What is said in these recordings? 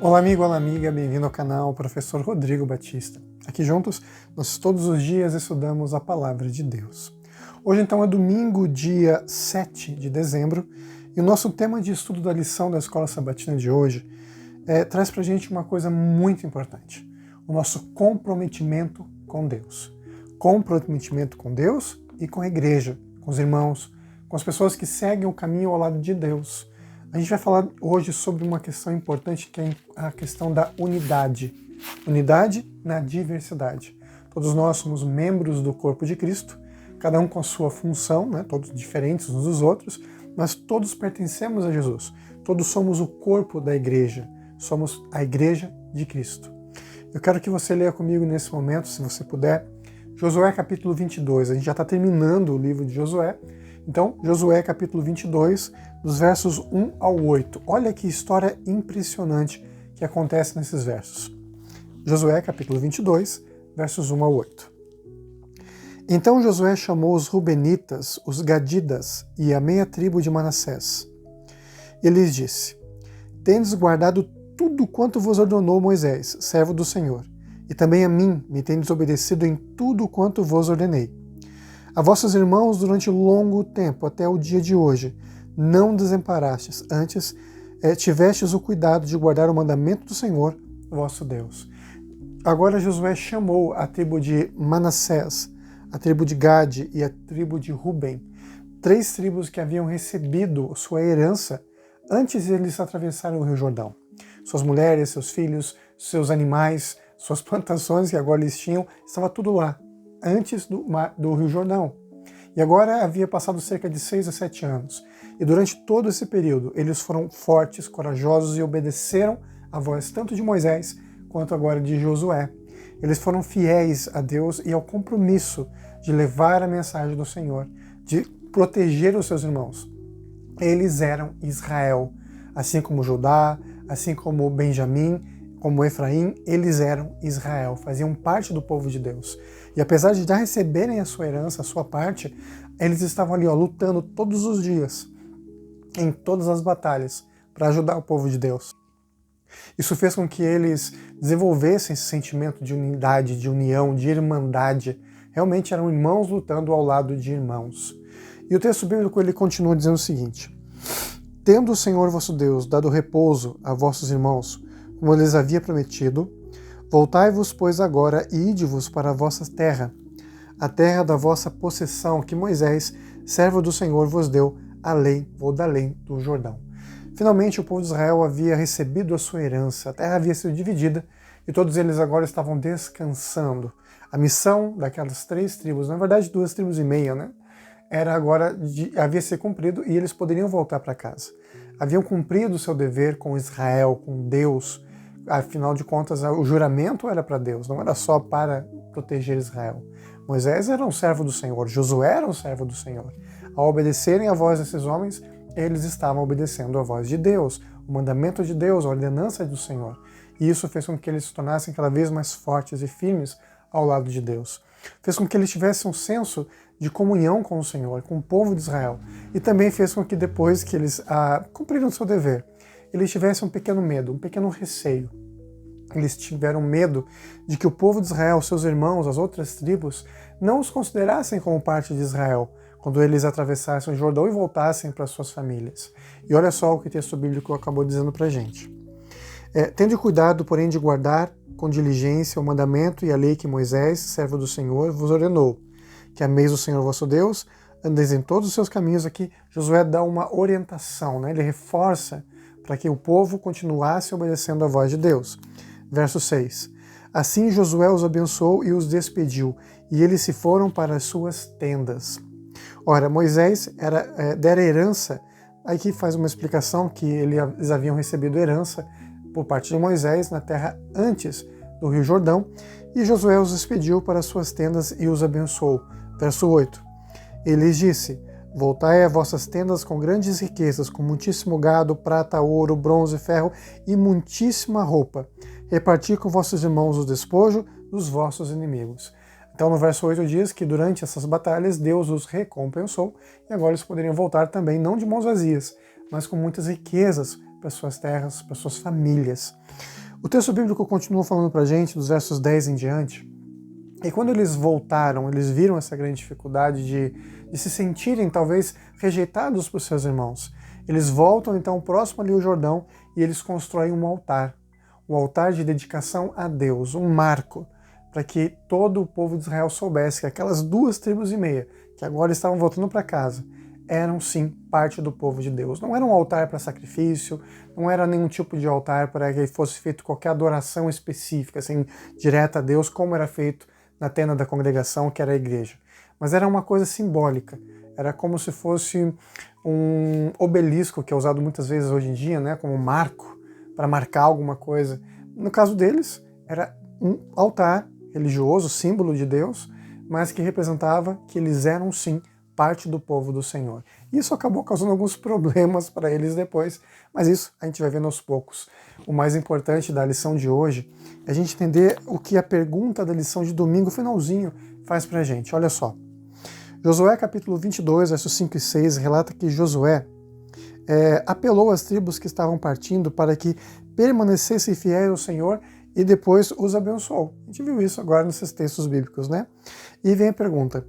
Olá amigo, olá amiga, bem-vindo ao canal Professor Rodrigo Batista. Aqui juntos, nós todos os dias estudamos a Palavra de Deus. Hoje então é domingo, dia 7 de dezembro, e o nosso tema de estudo da lição da Escola Sabatina de hoje traz pra gente uma coisa muito importante, o nosso comprometimento com Deus. Comprometimento com Deus e com a igreja, com os irmãos, com as pessoas que seguem o caminho ao lado de Deus. A gente vai falar hoje sobre uma questão importante, que é a questão da unidade. Unidade na diversidade. Todos nós somos membros do corpo de Cristo, cada um com a sua função, né? Todos diferentes uns dos outros, mas todos pertencemos a Jesus. Todos somos o corpo da igreja, somos a igreja de Cristo. Eu quero que você leia comigo nesse momento, se você puder, Josué capítulo 22. A gente já está terminando o livro de Josué. Então, Josué capítulo 22, dos versos 1 ao 8. Olha que história impressionante que acontece nesses versos. Josué capítulo 22, versos 1 ao 8. Então Josué chamou os Rubenitas, os Gadidas e a meia tribo de Manassés. E lhes disse: Tendes guardado tudo quanto vos ordenou Moisés, servo do Senhor, e também a mim me tendes obedecido em tudo quanto vos ordenei. A vossos irmãos durante longo tempo, até o dia de hoje, não desamparastes, antes tivestes o cuidado de guardar o mandamento do Senhor, vosso Deus. Agora Josué chamou a tribo de Manassés, a tribo de Gade e a tribo de Ruben, 3 tribos que haviam recebido sua herança antes de eles atravessarem o Rio Jordão. Suas mulheres, seus filhos, seus animais, suas plantações que agora eles tinham, estava tudo lá, antes do Rio Jordão. E agora havia passado cerca de 6 a 7 anos. E durante todo esse período, eles foram fortes, corajosos e obedeceram a voz tanto de Moisés quanto agora de Josué. Eles foram fiéis a Deus e ao compromisso de levar a mensagem do Senhor, de proteger os seus irmãos. Eles eram Israel, assim como Judá, assim como Benjamim, como Efraim, eles eram Israel, faziam parte do povo de Deus. E apesar de já receberem a sua herança, a sua parte, eles estavam ali lutando todos os dias, em todas as batalhas, para ajudar o povo de Deus. Isso fez com que eles desenvolvessem esse sentimento de unidade, de união, de irmandade. Realmente eram irmãos lutando ao lado de irmãos. E o texto bíblico ele continua dizendo o seguinte: Tendo o Senhor vosso Deus dado repouso a vossos irmãos, como lhes havia prometido, voltai-vos, pois, agora e ide-vos para a vossa terra, a terra da vossa possessão, que Moisés, servo do Senhor, vos deu, além do Jordão. Finalmente o povo de Israel havia recebido a sua herança, a terra havia sido dividida e todos eles agora estavam descansando. A missão daquelas 3 tribos, na verdade 2 tribos e meia, né? Era agora, havia sido cumprido e eles poderiam voltar para casa. Haviam cumprido o seu dever com Israel, com Deus. Afinal de contas, o juramento era para Deus, não era só para proteger Israel. Moisés era um servo do Senhor, Josué era um servo do Senhor. Ao obedecerem a voz desses homens, eles estavam obedecendo a voz de Deus, o mandamento de Deus, a ordenança do Senhor. E isso fez com que eles se tornassem cada vez mais fortes e firmes ao lado de Deus. Fez com que eles tivessem um senso de comunhão com o Senhor, com o povo de Israel. E também fez com que depois que eles cumpriram o seu dever, eles tivessem um pequeno medo, um pequeno receio. Eles tiveram medo de que o povo de Israel, seus irmãos, as outras tribos, não os considerassem como parte de Israel, quando eles atravessassem o Jordão e voltassem para suas famílias. E olha só o que o texto bíblico acabou dizendo para a gente. Tende cuidado, porém, de guardar com diligência o mandamento e a lei que Moisés, servo do Senhor, vos ordenou, que ameis o Senhor vosso Deus, andeis em todos os seus caminhos. Aqui Josué dá uma orientação, né? Ele reforça para que o povo continuasse obedecendo a voz de Deus. Verso 6. Assim Josué os abençoou e os despediu, e eles se foram para as suas tendas. Ora, Moisés dera herança, aqui faz uma explicação que eles haviam recebido herança por parte de Moisés na terra antes do Rio Jordão, e Josué os despediu para as suas tendas e os abençoou. Verso 8. Ele lhes disse: Voltai a vossas tendas com grandes riquezas, com muitíssimo gado, prata, ouro, bronze, ferro e muitíssima roupa. Reparti com vossos irmãos o despojo dos vossos inimigos. Então no verso 8 diz que durante essas batalhas Deus os recompensou e agora eles poderiam voltar também, não de mãos vazias, mas com muitas riquezas para suas terras, para suas famílias. O texto bíblico continua falando para a gente, dos versos 10 em diante, e quando eles voltaram, eles viram essa grande dificuldade de se sentirem talvez rejeitados por seus irmãos. Eles voltam então próximo ali ao Jordão e eles constroem um altar de dedicação a Deus, um marco, para que todo o povo de Israel soubesse que aquelas 2,5 tribos, que agora estavam voltando para casa, eram sim parte do povo de Deus. Não era um altar para sacrifício, não era nenhum tipo de altar para que fosse feito qualquer adoração específica, assim, direta a Deus, como era feito na tenda da congregação, que era a igreja. Mas era uma coisa simbólica, era como se fosse um obelisco, que é usado muitas vezes hoje em dia, né, como marco, para marcar alguma coisa. No caso deles, era um altar religioso, símbolo de Deus, mas que representava que eles eram sim parte do povo do Senhor. Isso acabou causando alguns problemas para eles depois, mas isso a gente vai vendo aos poucos. O mais importante da lição de hoje é a gente entender o que a pergunta da lição de domingo, finalzinho, faz para a gente. Olha só. Josué capítulo 22, versos 5 e 6, relata que Josué apelou às tribos que estavam partindo para que permanecessem fiéis ao Senhor e depois os abençoou. A gente viu isso agora nesses textos bíblicos, né? E vem a pergunta: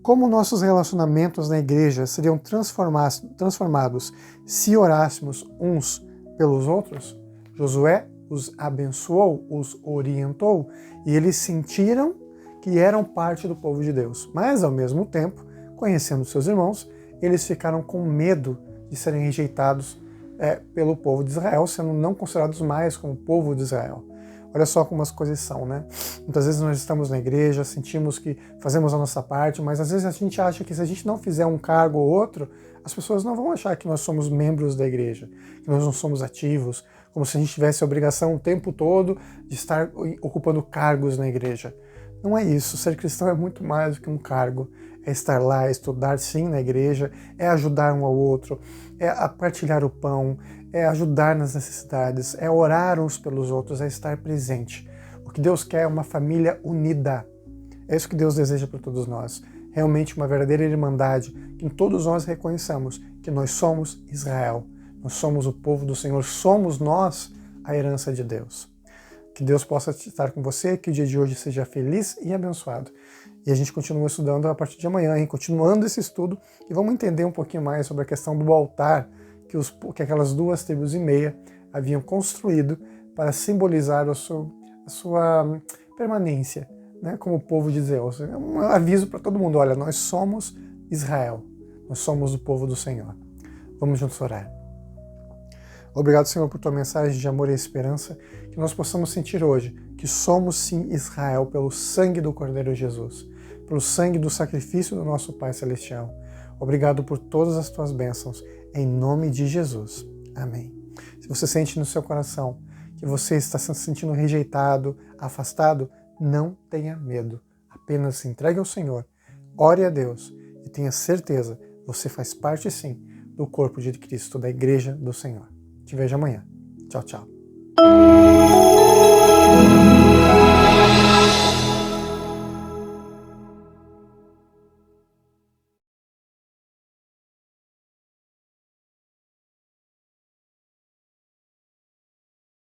como nossos relacionamentos na igreja seriam transformados se orássemos uns pelos outros? Josué os abençoou, os orientou, e eles sentiram que eram parte do povo de Deus. Mas, ao mesmo tempo, conhecendo seus irmãos, eles ficaram com medo de serem rejeitados pelo povo de Israel, sendo não considerados mais como povo de Israel. Olha só como as coisas são, né? Muitas vezes nós estamos na igreja, sentimos que fazemos a nossa parte, mas às vezes a gente acha que se a gente não fizer um cargo ou outro, as pessoas não vão achar que nós somos membros da igreja, que nós não somos ativos, como se a gente tivesse a obrigação o tempo todo de estar ocupando cargos na igreja. Não é isso. Ser cristão é muito mais do que um cargo. É estar lá, é estudar sim na igreja, é ajudar um ao outro, é partilhar o pão, é ajudar nas necessidades, é orar uns pelos outros, é estar presente. O que Deus quer é uma família unida. É isso que Deus deseja para todos nós. Realmente uma verdadeira irmandade, que todos nós reconheçamos que nós somos Israel, nós somos o povo do Senhor, somos nós a herança de Deus. Que Deus possa estar com você, que o dia de hoje seja feliz e abençoado. E a gente continua estudando a partir de amanhã, hein? Continuando esse estudo, e vamos entender um pouquinho mais sobre a questão do altar que aquelas 2,5 tribos haviam construído para simbolizar a sua permanência, né, como povo de Deus. É um aviso para todo mundo: olha, nós somos Israel, nós somos o povo do Senhor. Vamos juntos orar. Obrigado, Senhor, por tua mensagem de amor e esperança, que nós possamos sentir hoje que somos sim Israel pelo sangue do Cordeiro Jesus, pelo sangue do sacrifício do nosso Pai Celestial. Obrigado por todas as tuas bênçãos, em nome de Jesus. Amém. Se você sente no seu coração que você está se sentindo rejeitado, afastado, não tenha medo. Apenas se entregue ao Senhor, ore a Deus e tenha certeza, você faz parte sim do corpo de Cristo, da Igreja do Senhor. Te vejo amanhã. Tchau, tchau.